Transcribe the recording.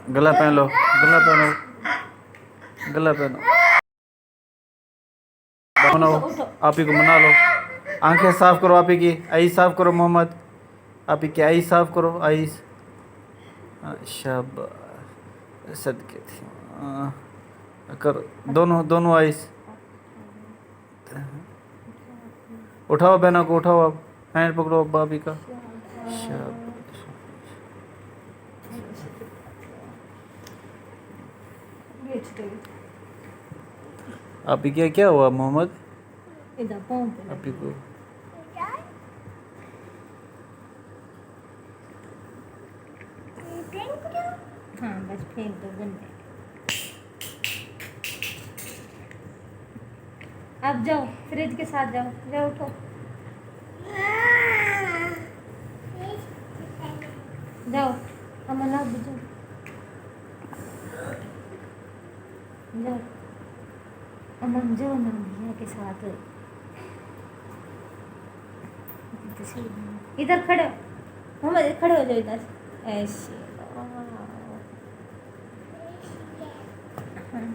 गला पहन लो, गला पहनो, गला पहनो। बनाओ, आप ही को मना लो। आंखें साफ करो, आप ही की आई साफ करो मोहम्मद, आप ही की आई साफ करो, आई। शाबाश, सदके थी। करो, दोनों दोनों आइस। उठाओ बहनों को, उठाओ, आप हैंड पकड़ो भाभी का। शाबाश। आप ही क्या हुआ मोहम्मद? आप ही को हाँ बस फेंक दो, बन गए। अब जाओ फ्रिज के साथ, जाओ जाओ, उठो जाओ, अमन आप भी जाओ, जाओ अमन, जाओ ना भैया के साथ। इधर खड़े हो मोहम्मद, खड़े हो जाओ इधर, ऐसे। हाँ